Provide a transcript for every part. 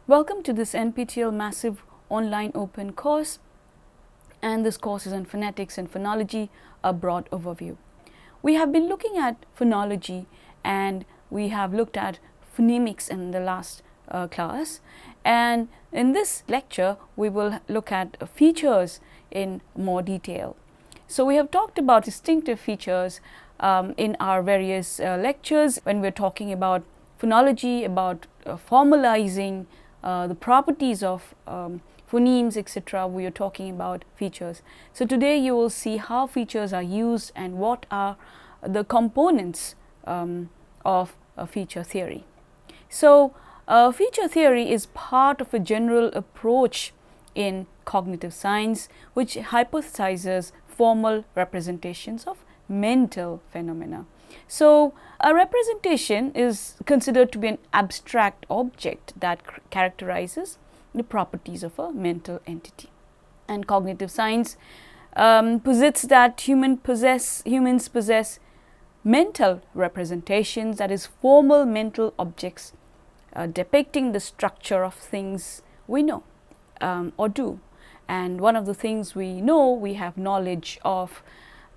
Welcome to this NPTEL Massive Online Open course, and this course is on Phonetics and Phonology, a broad overview. We have been looking at phonology and we have looked at phonemics in the last class, and in this lecture we will look at features in more detail. So we have talked about distinctive features in our various lectures when we are talking about phonology, about formalizing the properties of phonemes, etc. We are talking about features. So today you will see how features are used and what are the components of a feature theory. So feature theory is part of a general approach in cognitive science which hypothesizes formal representations of mental phenomena. So a representation is considered to be an abstract object that characterizes the properties of a mental entity. And cognitive science posits that humans possess mental representations, that is formal mental objects depicting the structure of things we know or do. And one of the things we know, we have knowledge of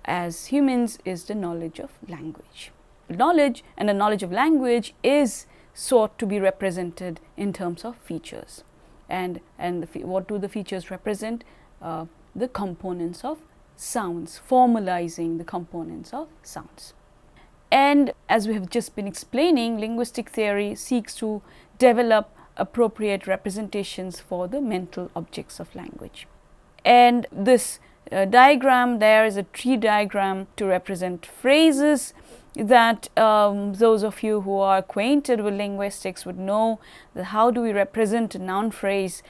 as humans, is the knowledge of language. Knowledge and the knowledge of language is sought to be represented in terms of features. And what do the features represent? The components of sounds, formalizing the components of sounds. And as we have just been explaining, linguistic theory seeks to develop appropriate representations for the mental objects of language. And this diagram there is a tree diagram to represent phrases that those of you who are acquainted with linguistics would know that how do we represent a noun phrase,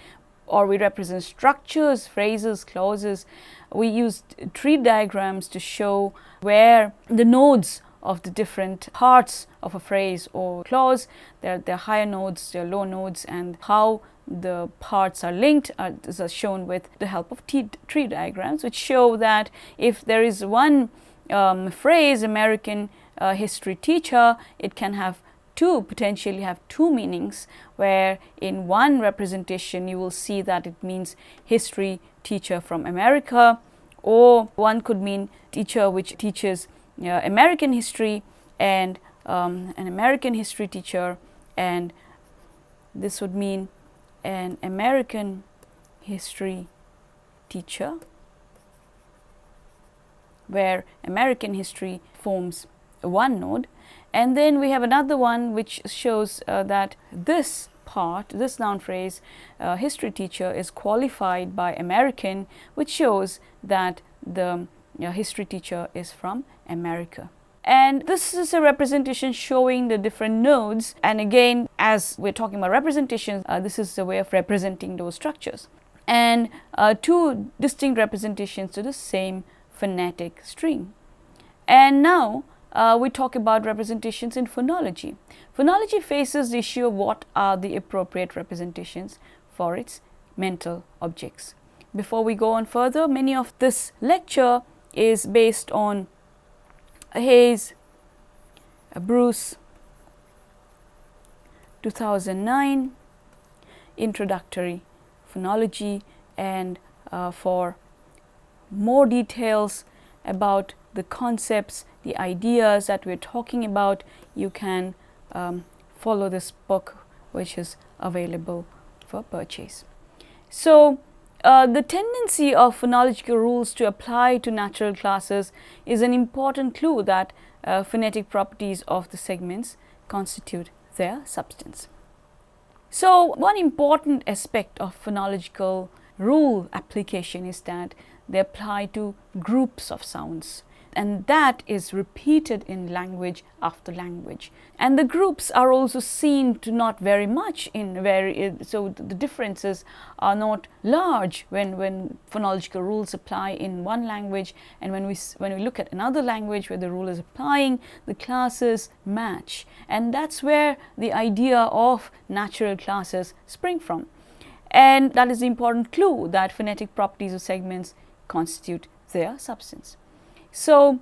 or we represent structures, phrases, clauses. We use tree diagrams to show where the nodes of the different parts of a phrase or clause, there are higher nodes, there are low nodes, and how the parts are linked are shown with the help of tree diagrams, which show that if there is one phrase, American history teacher, it can have potentially have two meanings, where in one representation you will see that it means history teacher from America, or one could mean teacher which teaches American history and an American history teacher, and this would mean an American history teacher, where American history forms one node. And then we have another one which shows that this part, this noun phrase, history teacher, is qualified by American, which shows that the history teacher is from America. And this is a representation showing the different nodes, and again, as we're talking about representations, this is a way of representing those structures, and two distinct representations to the same phonetic string. And now we talk about representations in phonology. Phonology faces the issue of what are the appropriate representations for its mental objects. Before we go on further, many of this lecture is based on Hayes, Bruce, 2009, Introductory Phonology, and for more details about the concepts, the ideas that we're talking about, you can follow this book, which is available for purchase. So the tendency of phonological rules to apply to natural classes is an important clue that phonetic properties of the segments constitute their substance. So one important aspect of phonological rule application is that they apply to groups of sounds, and that is repeated in language after language. And the groups are also seen to not very much so the differences are not large when phonological rules apply in one language, and when we look at another language where the rule is applying, the classes match, and that's where the idea of natural classes spring from. And that is the important clue that phonetic properties of segments constitute their substance. So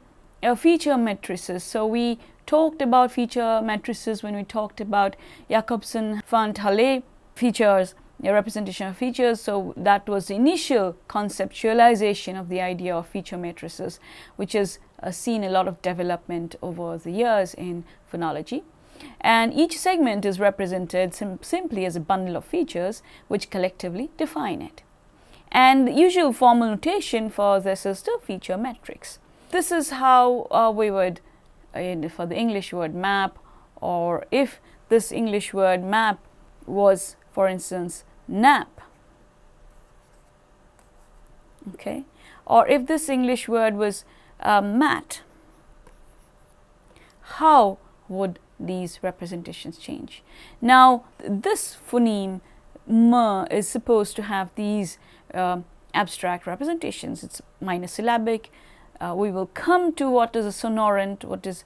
feature matrices. So we talked about feature matrices when we talked about Jacobson, Van Halle features, a representation of features. So that was the initial conceptualization of the idea of feature matrices, which has seen a lot of development over the years in phonology. And each segment is represented simply as a bundle of features which collectively define it. And the usual formal notation for this is the feature matrix. This is how we would, for the English word map, or if this English word map was, for instance, nap, okay, or if this English word was mat, how would these representations change? Now, this phoneme m is supposed to have these abstract representations. It's monosyllabic. We will come to what is a sonorant, what is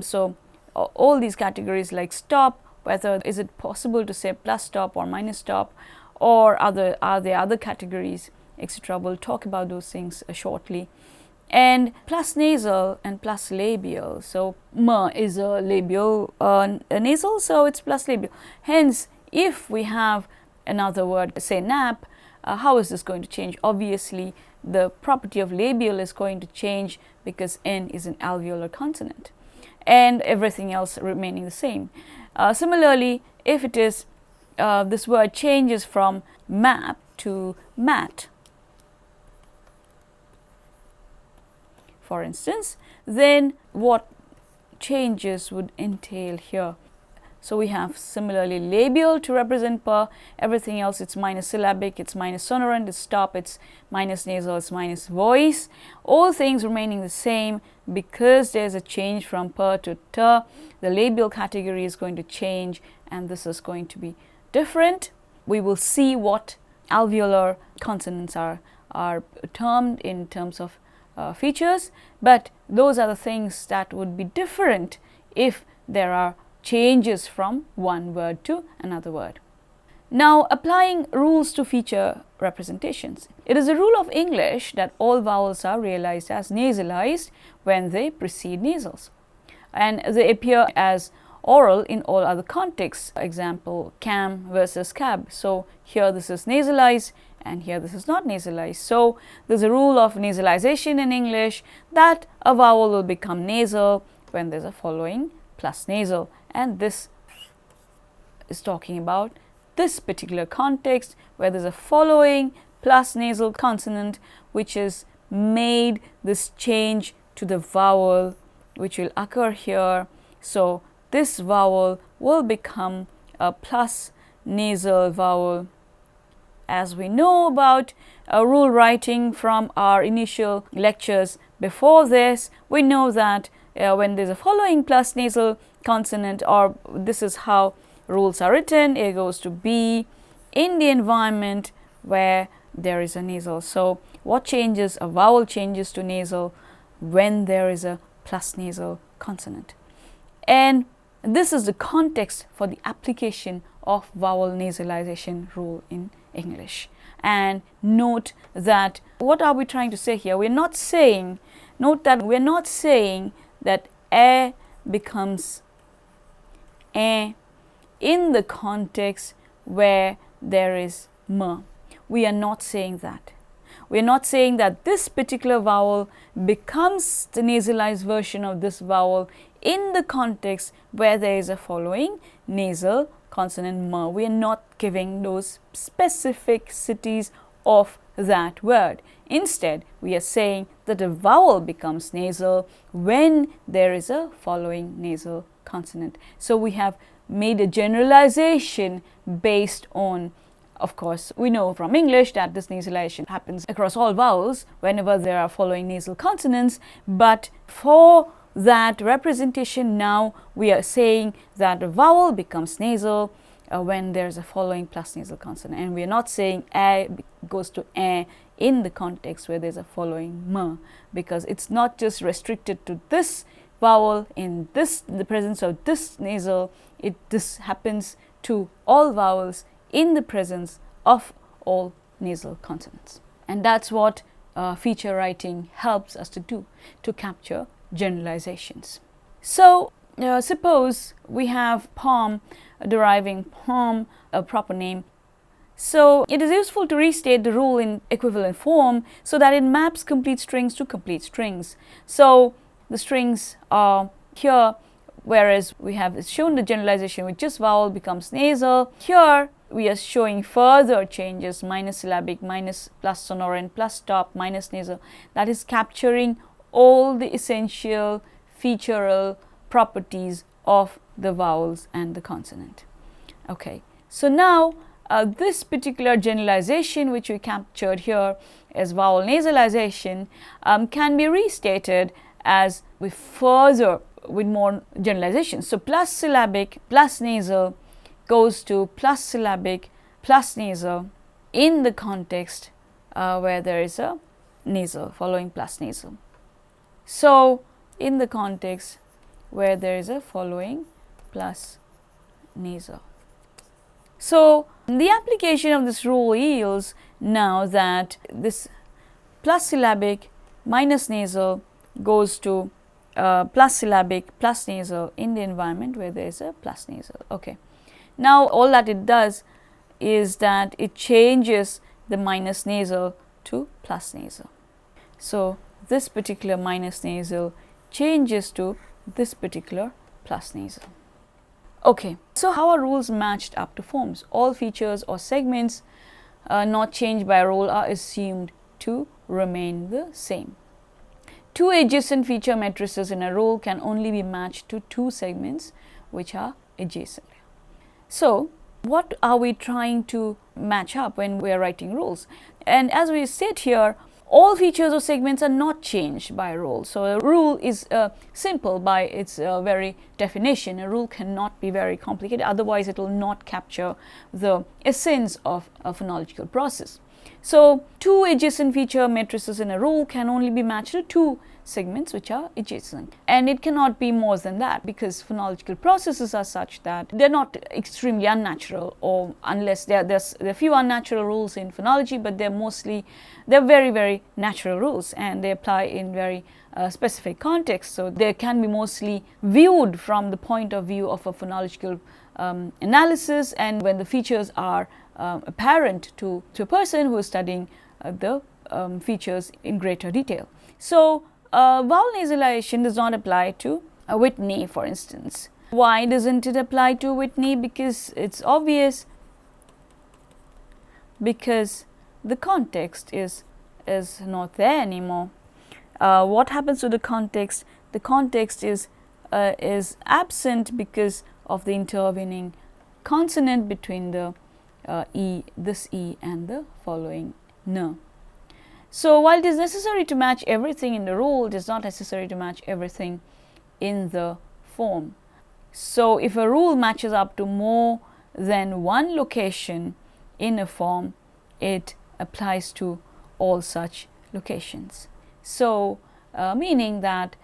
so all these categories like stop, whether is it possible to say plus stop or minus stop, or are there other categories, etc. We'll talk about those things shortly. And plus nasal and plus labial. So m is a labial a nasal, so it's plus labial. Hence, if we have another word, say nap, how is this going to change? Obviously, the property of labial is going to change because n is an alveolar consonant, and everything else remaining the same. Similarly, if it is this word changes from map to mat, for instance, then what changes would entail here? So we have similarly labial to represent per, everything else it's monosyllabic, it's minus sonorant, it's stop, it's minus nasal, it's minus voice. All things remaining the same because there's a change from per to ter. The labial category is going to change, and this is going to be different. We will see what alveolar consonants are termed in terms of features, but those are the things that would be different if there are changes from one word to another word. Now, applying rules to feature representations. It is a rule of English that all vowels are realized as nasalized when they precede nasals, and they appear as oral in all other contexts. Example, cam versus cab. So here this is nasalized, and here this is not nasalized. So there's a rule of nasalization in English that a vowel will become nasal when there's a following plus nasal, and this is talking about this particular context where there's a following plus nasal consonant which has made this change to the vowel which will occur here. So this vowel will become a plus nasal vowel. As we know about rule writing from our initial lectures before this, we know that when there's a following plus nasal consonant, or this is how rules are written, A goes to B in the environment where there is a nasal. So what changes? A vowel changes to nasal when there is a plus nasal consonant. And this is the context for the application of vowel nasalization rule in English. And note that what are we trying to say here? We're not saying, note that we're not saying that a becomes a in the context where there is m. We are not saying that. We are not saying that this particular vowel becomes the nasalized version of this vowel in the context where there is a following nasal consonant m. We are not giving those specificities of that word. Instead, we are saying that a vowel becomes nasal when there is a following nasal consonant. So we have made a generalization based on, of course, we know from English that this nasalization happens across all vowels whenever there are following nasal consonants, but for that representation now we are saying that a vowel becomes nasal when there's a following plus nasal consonant, and we are not saying a goes to a in the context where there's a following m, because it's not just restricted to this vowel in the presence of this nasal. This happens to all vowels in the presence of all nasal consonants, and that's what feature writing helps us to do, to capture generalizations. So suppose we have POM deriving POM, a proper name. So it is useful to restate the rule in equivalent form so that it maps complete strings to complete strings. So the strings are here, whereas we have shown the generalization with just vowel becomes nasal. Here we are showing further changes, minus syllabic, minus plus sonorant, plus stop, minus nasal. That is capturing all the essential featural properties of the vowels and the consonant. Okay, so now this particular generalization which we captured here as vowel nasalization can be restated as with more generalization. So plus syllabic plus nasal goes to plus syllabic plus nasal in the context where there is a nasal following plus nasal. So in the context where there is a following plus nasal. So the application of this rule yields now that this plus syllabic minus nasal goes to plus syllabic plus nasal in the environment where there is a plus nasal. Okay. Now all that it does is that it changes the minus nasal to plus nasal. So this particular minus nasal changes to this particular plus nasal. Okay, so how are rules matched up to forms? All features or segments not changed by a rule are assumed to remain the same. Two adjacent feature matrices in a rule can only be matched to two segments which are adjacent. So what are we trying to match up when we are writing rules? And as we said here, all features or segments are not changed by a rule. So a rule is simple by its very definition. A rule cannot be very complicated, otherwise it will not capture the essence of a phonological process. So two adjacent feature matrices in a rule can only be matched to two segments which are adjacent, and it cannot be more than that because phonological processes are such that they're not extremely unnatural, or unless there are few unnatural rules in phonology, but they're very, very natural rules and they apply in very specific contexts. So they can be mostly viewed from the point of view of a phonological analysis, and when the features are apparent to a person who is studying the features in greater detail. So vowel nasalization does not apply to Whitney, for instance. Why doesn't it apply to Whitney? Because it's obvious, because the context is not there anymore. What happens to the context? The context is absent because of the intervening consonant between the this E and the following N. So while it is necessary to match everything in the rule, it is not necessary to match everything in the form. So if a rule matches up to more than one location in a form, it applies to all such locations. So meaning that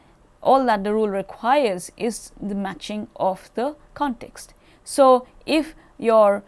all that the rule requires is the matching of the context. So if your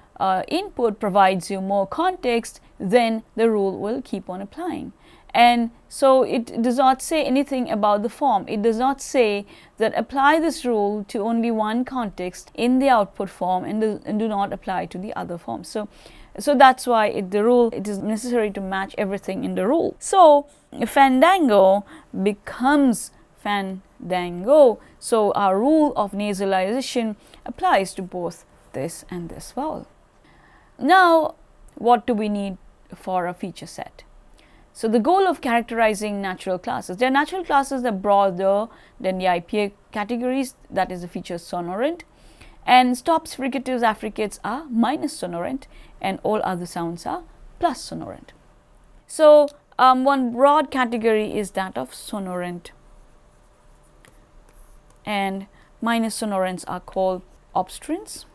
input provides you more context, then the rule will keep on applying. And so it does not say anything about the form. It does not say that apply this rule to only one context in the output form and do not apply to the other form. So that's why it is necessary to match everything in the rule. So Fandango becomes Fandango. So our rule of nasalization applies to both this and this vowel. Now, what do we need for a feature set? So the goal of characterizing natural classes. There are natural classes that are broader than the IPA categories, that is the feature sonorant, and stops, fricatives, affricates are minus sonorant, and all other sounds are plus sonorant. So one broad category is that of sonorant, and minus sonorants are called obstruents.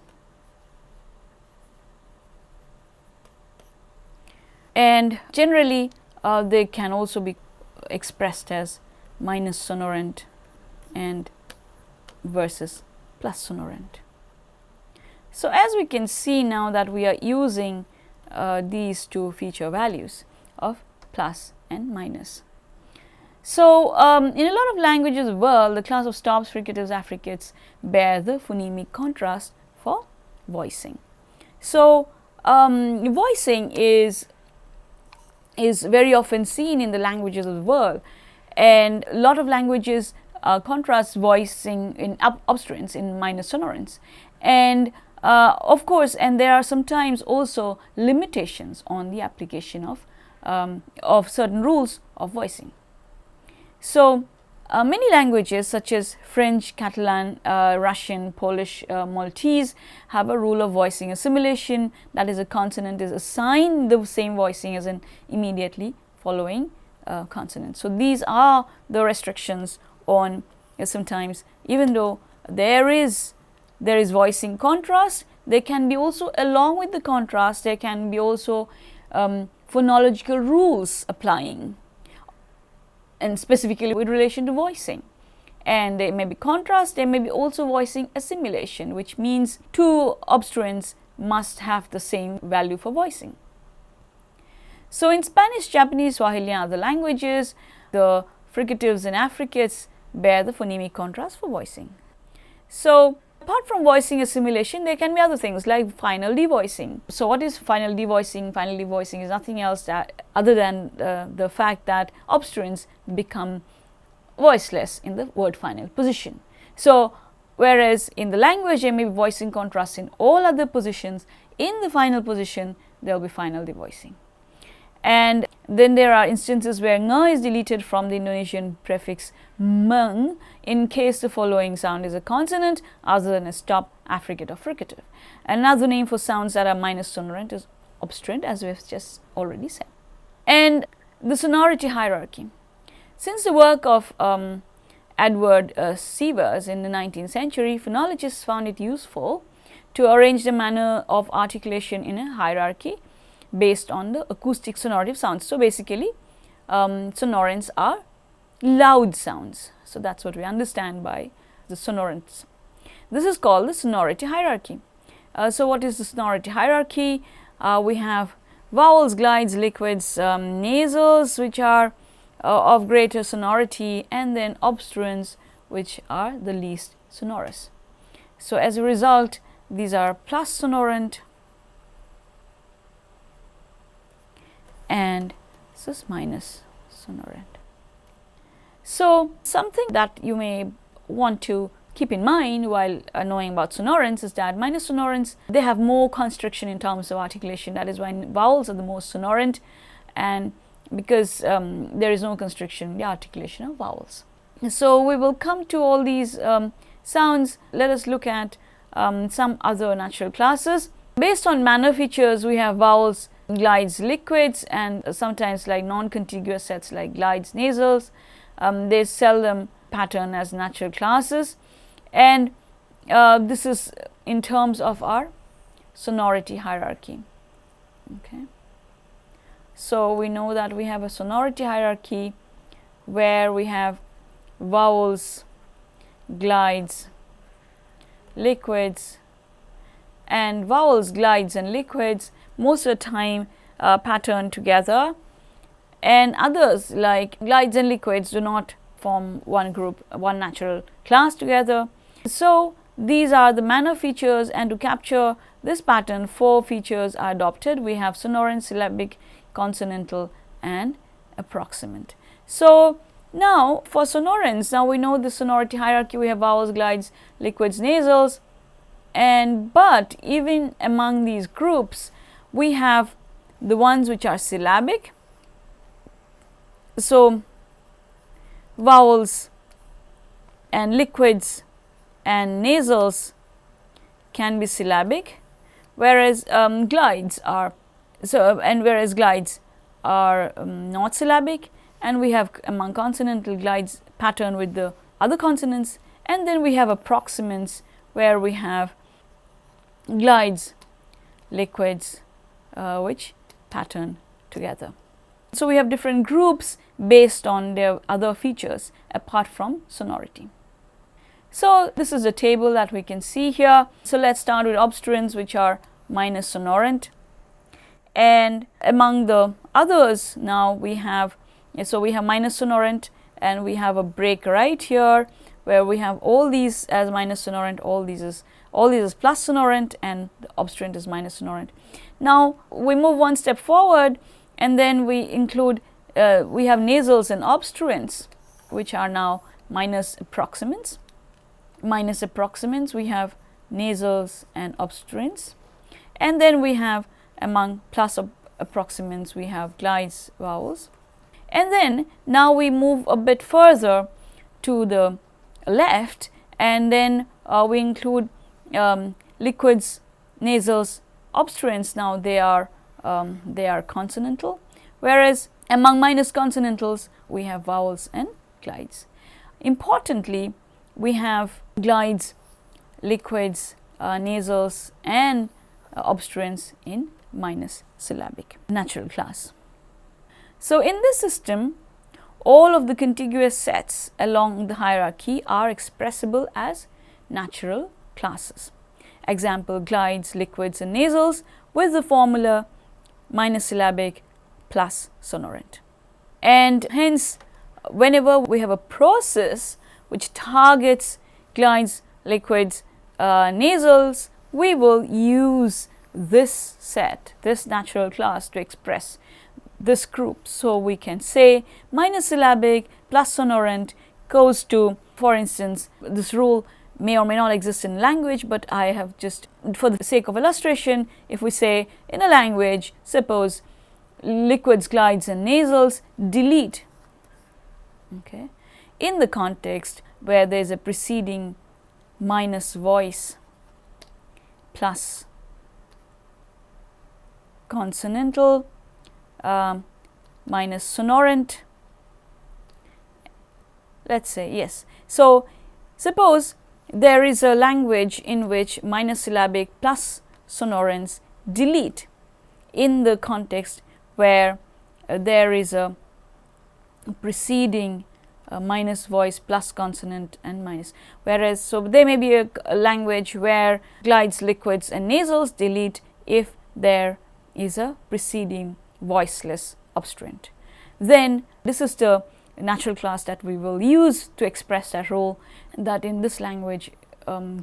And generally they can also be expressed as minus sonorant and versus plus sonorant. So as we can see now that we are using these two feature values of plus and minus. So, in a lot of languages of the world, the class of stops, fricatives, affricates bear the phonemic contrast for voicing. So, voicing is very often seen in the languages of the world, and a lot of languages contrast voicing in obstruents, in minor sonorants, and of course, and there are sometimes also limitations on the application of certain rules of voicing. So, many languages such as French, Catalan, Russian, Polish, Maltese have a rule of voicing assimilation, that is, a consonant is assigned the same voicing as an immediately following consonant. So, these are the restrictions on sometimes, even though there is voicing contrast, there can be also, along with the contrast, there can be also phonological rules applying, and specifically with relation to voicing. And there may be contrast, there may be also voicing assimilation, which means two obstruents must have the same value for voicing. So, in Spanish, Japanese, Swahili and other languages, the fricatives and affricates bear the phonemic contrast for voicing. So, apart from voicing assimilation, there can be other things like final devoicing. So, what is final devoicing? Final devoicing is nothing else other than the fact that obstruents become voiceless in the word final position. So, whereas in the language there may be voicing contrast in all other positions, in the final position there will be final devoicing. And then there are instances where ng is deleted from the Indonesian prefix meng in case the following sound is a consonant other than a stop, affricate or fricative. Another name for sounds that are minus sonorant is obstruent, as we have just already said. And the sonority hierarchy. Since the work of Edward Sievers in the 19th century, phonologists found it useful to arrange the manner of articulation in a hierarchy based on the acoustic sonority of sounds. So, basically sonorants are loud sounds. So, that is what we understand by the sonorants. This is called the sonority hierarchy. So, what is the sonority hierarchy? We have vowels, glides, liquids, nasals, which are of greater sonority, and then obstruents, which are the least sonorous. So, as a result, these are plus sonorant and this is minus sonorant. So, something that you may want to keep in mind while knowing about sonorants is that minus sonorants, they have more constriction in terms of articulation. That is why vowels are the most sonorant, and because there is no constriction in the articulation of vowels. So, we will come to all these sounds. Let us look at some other natural classes. Based on manner features, we have vowels, glides, liquids, and sometimes like non-contiguous sets like glides, nasals. They seldom pattern as natural classes, and this is in terms of our sonority hierarchy. Okay. So, we know that we have a sonority hierarchy where we have vowels, glides, liquids, and vowels, glides and liquids most of the time pattern together, and others like glides and liquids do not form one group, one natural class together. So, these are the manner features, and to capture this pattern 4 features are adopted. We have sonorant, syllabic, consonantal and approximant. So, now for sonorants, now we know the sonority hierarchy, we have vowels, glides, liquids, nasals, and but even among these groups we have the ones which are syllabic. So, vowels and liquids and nasals can be syllabic, whereas glides are not syllabic, and we have among consonantal glides pattern with the other consonants, and then we have approximants where we have glides, liquids, which pattern together. So, we have different groups based on their other features apart from sonority. So, this is a table that we can see here. So, let us start with obstruents, which are minus sonorant, and among the others now we have, so we have minus sonorant, and we have a break right here where we have all these as minus sonorant, all these is plus sonorant, and the obstruent is minus sonorant. Now we move one step forward, and then we include we have nasals and obstruents, which are now minus approximants. Minus approximants, we have nasals and obstruents, and then we have among plus approximants we have glides, vowels, and then now we move a bit further to the left, and then we include liquids, nasals, obstruents. Now they are consonantal, whereas among minus consonantals we have vowels and glides. Importantly, we have glides, liquids, nasals and obstruents in minus syllabic natural class. So in this system, all of the contiguous sets along the hierarchy are expressible as natural classes. Example, glides, liquids and nasals with the formula minus syllabic plus sonorant. And hence, whenever we have a process which targets glides, liquids, nasals, we will use this set, this natural class, to express this group. So we can say minus syllabic plus sonorant goes to, for instance, this rule may or may not exist in language, but I have just, for the sake of illustration, if we say in a language, suppose liquids, glides and nasals delete, okay, in the context where there is a preceding minus voice plus consonantal minus sonorant, let's say, yes. So suppose there is a language in which minus syllabic plus sonorants delete in the context where there is a preceding minus voice plus consonant and minus, whereas so there may be a language where glides, liquids and nasals delete if there is a preceding voiceless obstruent. Then this is the natural class that we will use to express that rule, that in this language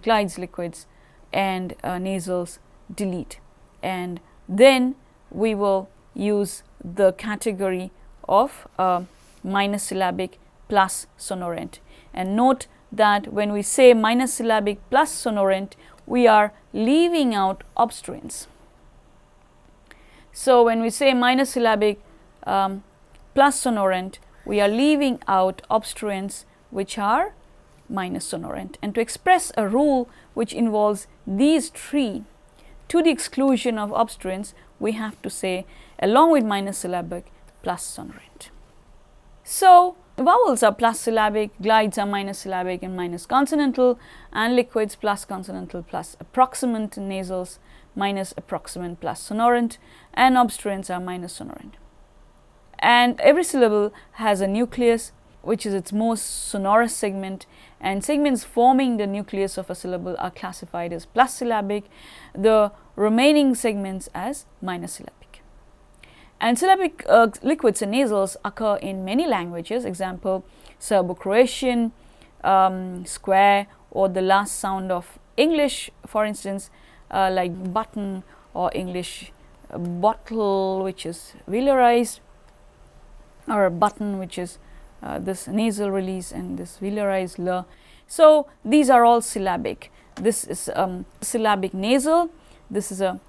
glides, liquids and nasals delete, and then we will use the category of minus syllabic plus sonorant. And note that when we say minus syllabic plus sonorant, we are leaving out obstruents. So when we say minus syllabic plus sonorant, we are leaving out obstruents which are minus sonorant. And to express a rule which involves these three to the exclusion of obstruents, we have to say along with minus syllabic plus sonorant. So vowels are plus syllabic, glides are minus syllabic and minus consonantal, and liquids plus consonantal plus approximant, nasals minus approximant plus sonorant, and obstruents are minus sonorant. And every syllable has a nucleus, which is its most sonorous segment, and segments forming the nucleus of a syllable are classified as plus syllabic, the remaining segments as minus syllabic. And syllabic liquids and nasals occur in many languages. Example, Serbo-Croatian, square, or the last sound of English, for instance, like button, or English bottle, which is velarized, or a button, which is this nasal release, and this velarized l. So these are all syllabic. This is syllabic nasal. This is a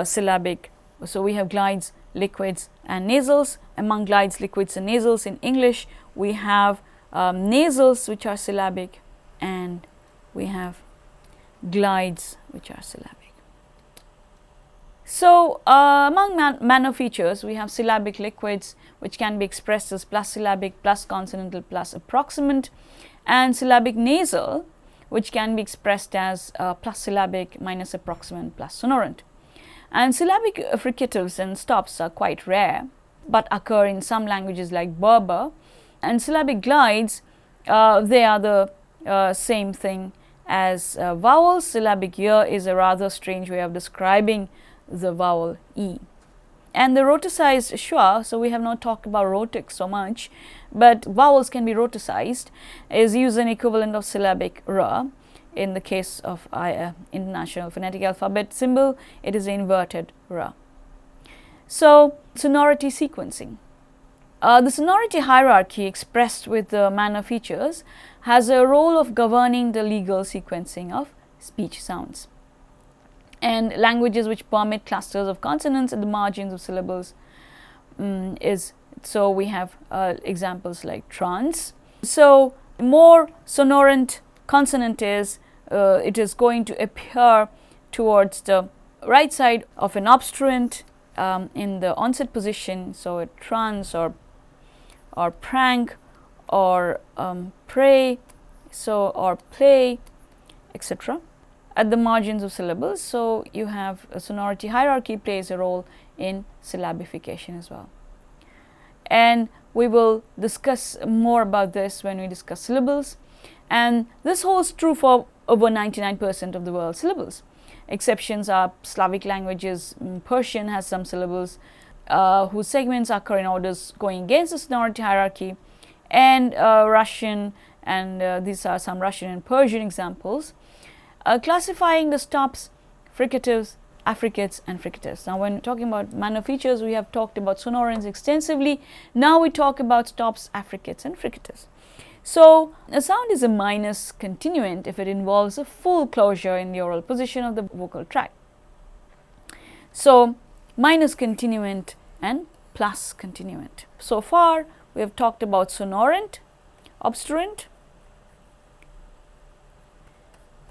syllabic. So we have glides, liquids and nasals. Among glides, liquids and nasals in English, we have nasals which are syllabic, and we have glides which are syllabic. So among manner features, we have syllabic liquids which can be expressed as plus syllabic plus consonantal plus approximant, and syllabic nasal which can be expressed as plus syllabic minus approximant plus sonorant. And syllabic fricatives and stops are quite rare, but occur in some languages like Berber. And syllabic glides, they are the same thing as vowels. Syllabic ear is a rather strange way of describing the vowel E. And the roticized schwa, so we have not talked about rhotic so much, but vowels can be roticized, is use an equivalent of syllabic ra. In the case of International Phonetic Alphabet symbol, it is inverted ra. So, sonority sequencing. The sonority hierarchy expressed with the manner features has a role of governing the legal sequencing of speech sounds. And languages which permit clusters of consonants at the margins of syllables so we have examples like trans. So, more sonorant consonant is, it is going to appear towards the right side of an obstruent in the onset position. So, a trans or prank or pray, so or play, etc. at the margins of syllables. So, you have a sonority hierarchy plays a role in syllabification as well. And we will discuss more about this when we discuss syllables. And this holds true for over 99% of the world's syllables. Exceptions are Slavic languages. Persian has some syllables whose segments occur in orders going against the sonority hierarchy, and Russian, and these are some Russian and Persian examples. Classifying the stops, fricatives, affricates and fricatives. Now, when talking about manner features, we have talked about sonorants extensively. Now, we talk about stops, affricates and fricatives. So, a sound is a minus continuant if it involves a full closure in the oral position of the vocal tract. So, minus continuant and plus continuant. So far, we have talked about sonorant, obstruent.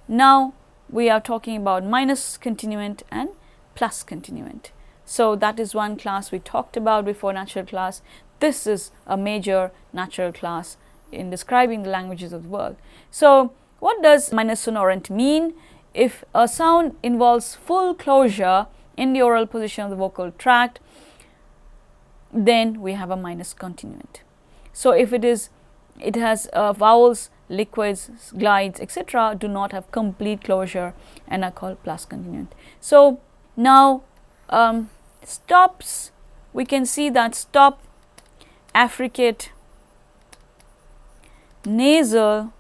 Now, we are talking about minus continuant and plus continuant. So, that is one class we talked about before natural class. This is a major natural class in describing the languages of the world. So, what does minus sonorant mean? If a sound involves full closure in the oral position of the vocal tract, then we have a minus continuant. So, if it has vowels, liquids, glides, etc. do not have complete closure and are called plus continuant. So, now stops, we can see that stop, affricate, nasal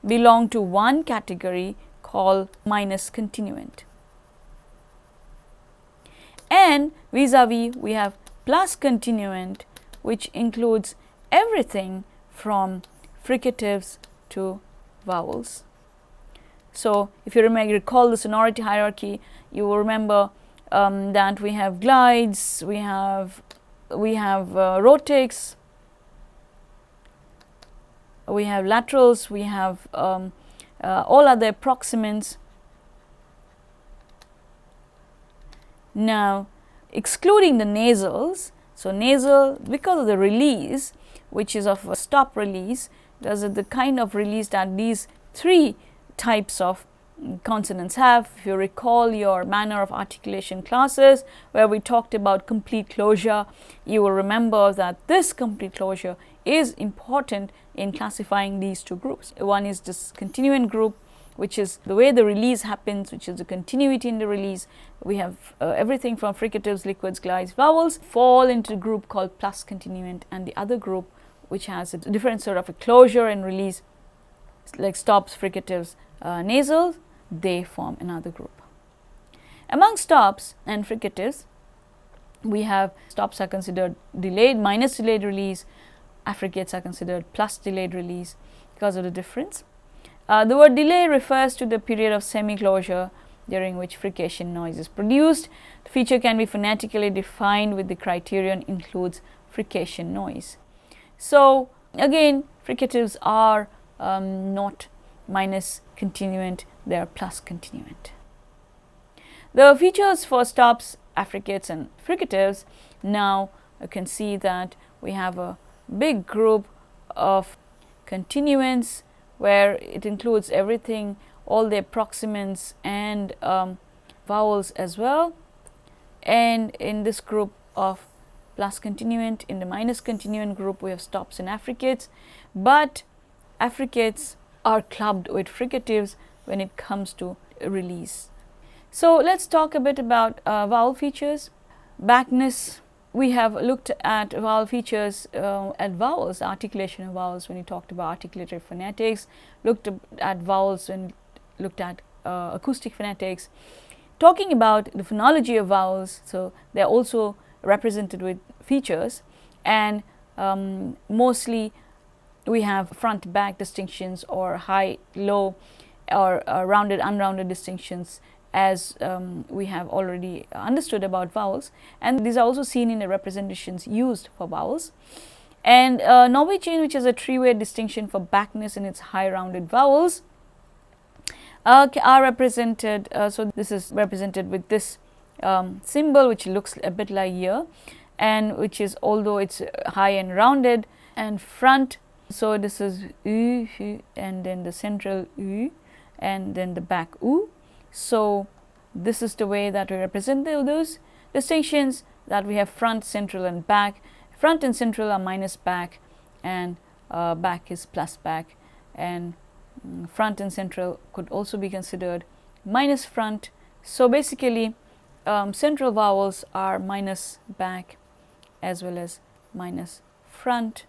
belong to one category called minus continuant. And vis-a-vis we have plus continuant, which includes everything from fricatives to vowels. So, if you recall the sonority hierarchy, you will remember that we have glides, we have rhotics, we have laterals, we have all other proximants. Now, excluding the nasals, so nasal, because of the release, which is of a stop release, does the kind of release that these three types of consonants have. If you recall your manner of articulation classes where we talked about complete closure, you will remember that this complete closure is important in classifying these two groups. One is this continuant group, which is the way the release happens, which is the continuity in the release. We have everything from fricatives, liquids, glides, vowels fall into a group called plus continuant, and the other group which has a different sort of a closure and release like stops, fricatives, nasals, they form another group. Among stops and fricatives, we have stops are considered delayed, minus delayed release, affricates are considered plus delayed release because of the difference. The word delay refers to the period of semi-closure during which frication noise is produced. The feature can be phonetically defined with the criterion includes frication noise. So, again, fricatives are not minus continuant, they are plus continuant. The features for stops, affricates and fricatives, now you can see that we have a big group of continuants where it includes everything, all their proximants and vowels as well. And in this group of plus continuant, in the minus continuant group, we have stops and affricates, but affricates are clubbed with fricatives when it comes to release. So, let us talk a bit about vowel features. backness, we have looked at vowel features, at vowels, articulation of vowels when we talked about articulated phonetics, looked at vowels when looked at acoustic phonetics. Talking about the phonology of vowels, so they are also represented with features, and mostly we have front back distinctions, or high low, or rounded unrounded distinctions, as we have already understood about vowels, and these are also seen in the representations used for vowels. And Norwegian, which is a three-way distinction for backness in its high rounded vowels, are represented, so this is represented with this symbol, which looks a bit like ear, and which is, although it's high and rounded, and front, so this is u, and then the central u, and then the back u. So this is the way that we represent those distinctions, that we have front, central and back. Front and central are minus back, and back is plus back, and front and central could also be considered minus front. So basically central vowels are minus back as well as minus front,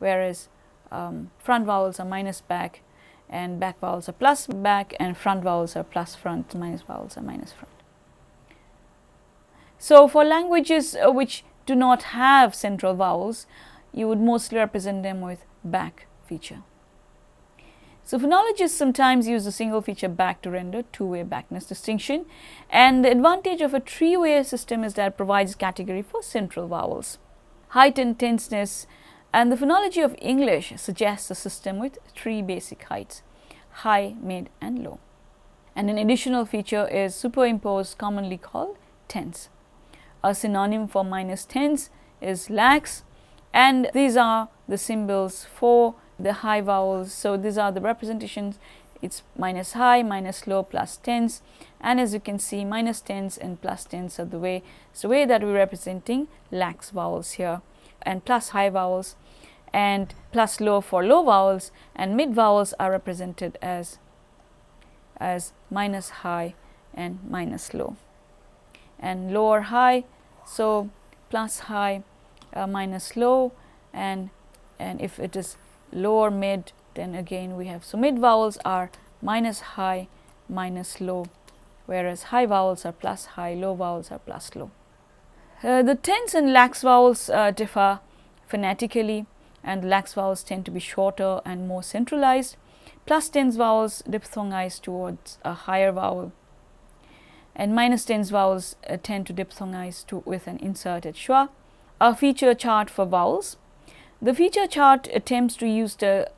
whereas front vowels are minus back, and back vowels are plus back, and front vowels are plus front, minus vowels are minus front. So for languages which do not have central vowels, you would mostly represent them with back feature. So phonologists sometimes use a single feature back to render two-way backness distinction, and the advantage of a three-way system is that it provides category for central vowels. Height and tenseness, and the phonology of English suggests a system with three basic heights: high, mid and low. And an additional feature is superimposed, commonly called tense. A synonym for minus tense is lax, and these are the symbols for the high vowels. So these are the representations. It's minus high, minus low, plus tense, and as you can see, minus tense and plus tense are the way that we're representing lax vowels here, and plus high vowels, and plus low for low vowels, and mid vowels are represented as minus high and minus low, and low or high, so plus high, minus low, and if it is low or mid, then again we have, so mid vowels are minus high, minus low, whereas high vowels are plus high, low vowels are plus low. The tense and lax vowels differ phonetically, and lax vowels tend to be shorter and more centralized. Plus tense vowels diphthongize towards a higher vowel, and minus tense vowels tend to diphthongize with an inserted schwa. A feature chart for vowels. The feature chart attempts to use the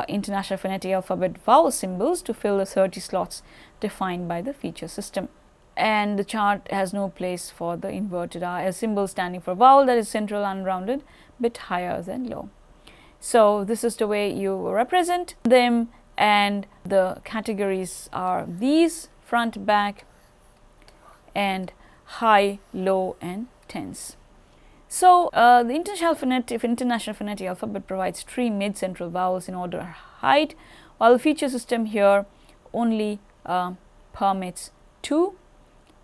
International Phonetic Alphabet vowel symbols to fill the 30 slots defined by the feature system. And the chart has no place for the inverted R, a symbol standing for vowel that is central unrounded, bit higher than low. So this is the way you represent them, and the categories are these: front, back, and high, low and tense. So the International Phonetic Alphabet provides three mid-central vowels in order of height, while the feature system here only permits two.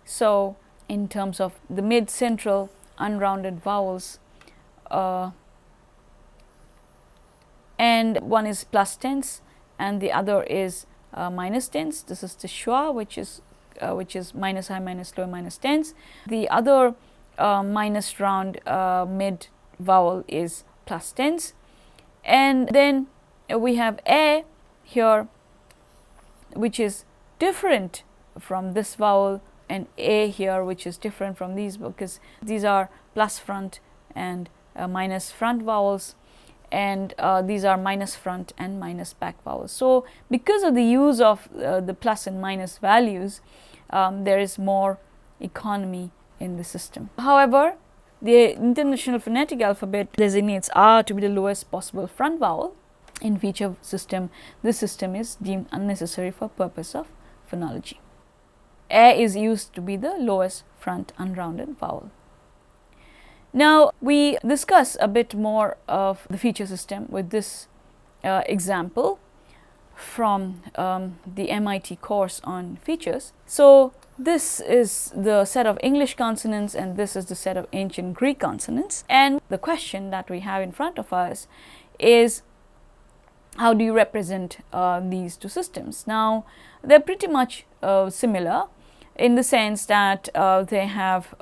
So in terms of the mid-central unrounded vowels, and one is plus tense and the other is minus tense. This is the schwa, which is minus high, minus low, minus tense. The other minus round mid vowel is plus tense, and then we have a here, which is different from this vowel, and a here, which is different from these, because these are plus front and minus front vowels, and these are minus front and minus back vowels. So because of the use of the plus and minus values, there is more economy in the system. However, the International Phonetic Alphabet designates R to be the lowest possible front vowel in feature system. This system is deemed unnecessary for purpose of phonology. A is used to be the lowest front unrounded vowel. Now we discuss a bit more of the feature system with this example from the MIT course on features. So this is the set of English consonants and this is the set of ancient Greek consonants. And the question that we have in front of us is, how do you represent these two systems? Now, they're pretty much similar in the sense that they have,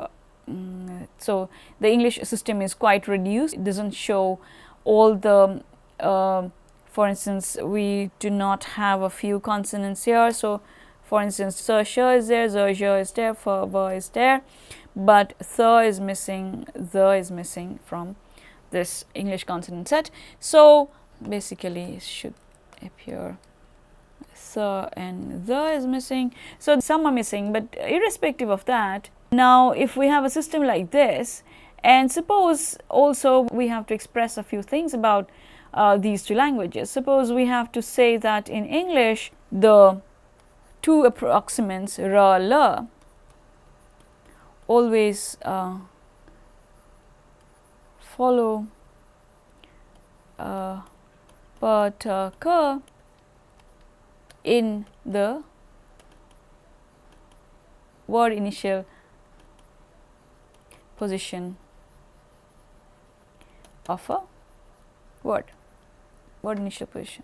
so the English system is quite reduced. It doesn't show all the, for instance, we do not have a few consonants here. So, for instance, sir, sh is there, zer, zh is there, f, v is there, but th is missing, the is missing from this English consonant set. So, basically it should appear th and the is missing. So, some are missing, but irrespective of that, now if we have a system like this, and suppose also we have to express a few things about these two languages. Suppose we have to say that in English the two approximants ra, la always follow pa, ta, ka in the word initial position of a word initial position.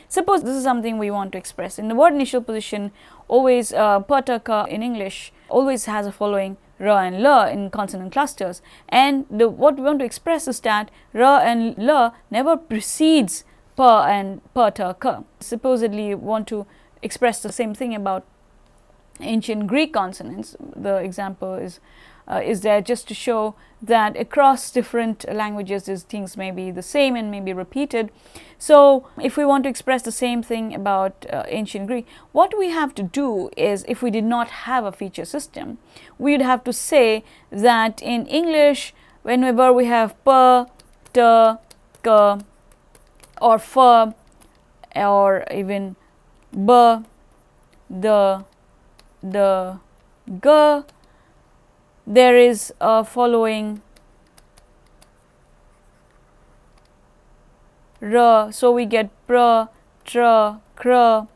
Suppose this is something we want to express. In the word initial position, always pa, ta, ka in English always has a following ra and la in consonant clusters, and what we want to express is that ra and la never precedes pa and pa, ta, ka. Supposedly you want to express the same thing about ancient Greek consonants. The example is there just to show that across different languages these things may be the same and may be repeated. So, if we want to express the same thing about ancient Greek, what we have to do is, if we did not have a feature system, we would have to say that in English, whenever we have pa, ta, ka or fa or even ba, the, ga, there is a following ra. So, we get pra, tra, kra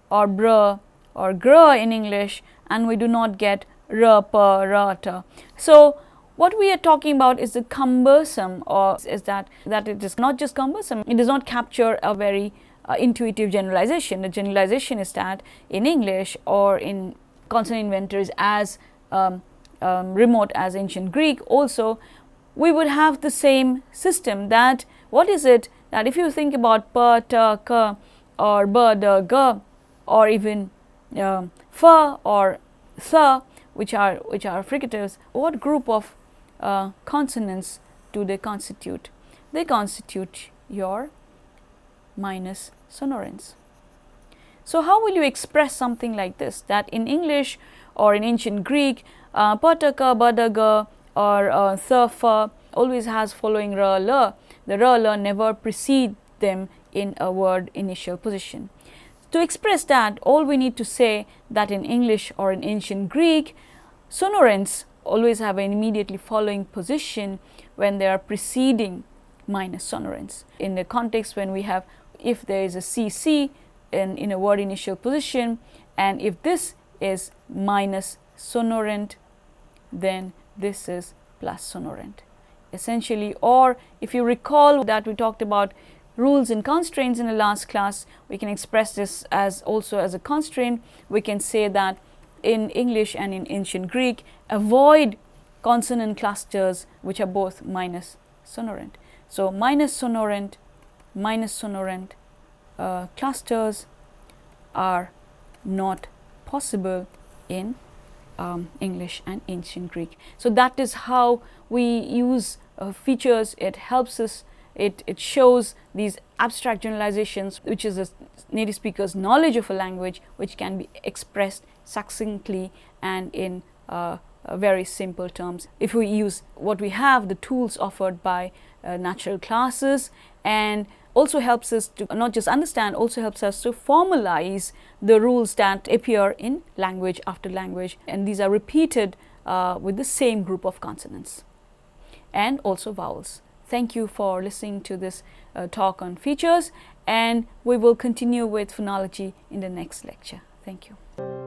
or bra or gra in English, and we do not get ra, pa, ra, ta. So, what we are talking about is the cumbersome, or is that it is not just cumbersome, it does not capture a very intuitive generalization. The generalization is that in English or in consonant inventors as remote as ancient Greek also, we would have the same system. That what is it that if you think about pa, ta, ka or ba, da, ga or even fa or tha, which are fricatives, what group of consonants do they constitute? They constitute your minus sonorants. So, how will you express something like this, that in English or in ancient Greek, pa, ta, ka, ba, da, ga or tha, fa always has following ra, la. The ra, la never precede them in a word initial position. To express that, all we need to say that in English or in ancient Greek, sonorants always have an immediately following position when they are preceding minus sonorants. In the context when we have, if there is a CC in a word initial position, and if this is minus sonorant, then this is plus sonorant essentially. Or if you recall that we talked about rules and constraints in the last class, we can express this as also as a constraint. We can say that in English and in ancient Greek, avoid consonant clusters which are both minus sonorant. So, minus sonorant clusters are not possible in English and ancient Greek. So, that is how we use features. It helps us, it shows these abstract generalizations, which is a native speaker's knowledge of a language, which can be expressed succinctly and in very simple terms. If we use what we have, the tools offered by natural classes, and also helps us to not just understand, also helps us to formalize the rules that appear in language after language, and these are repeated with the same group of consonants and also vowels. Thank you for listening to this talk on features, and we will continue with phonology in the next lecture. Thank you.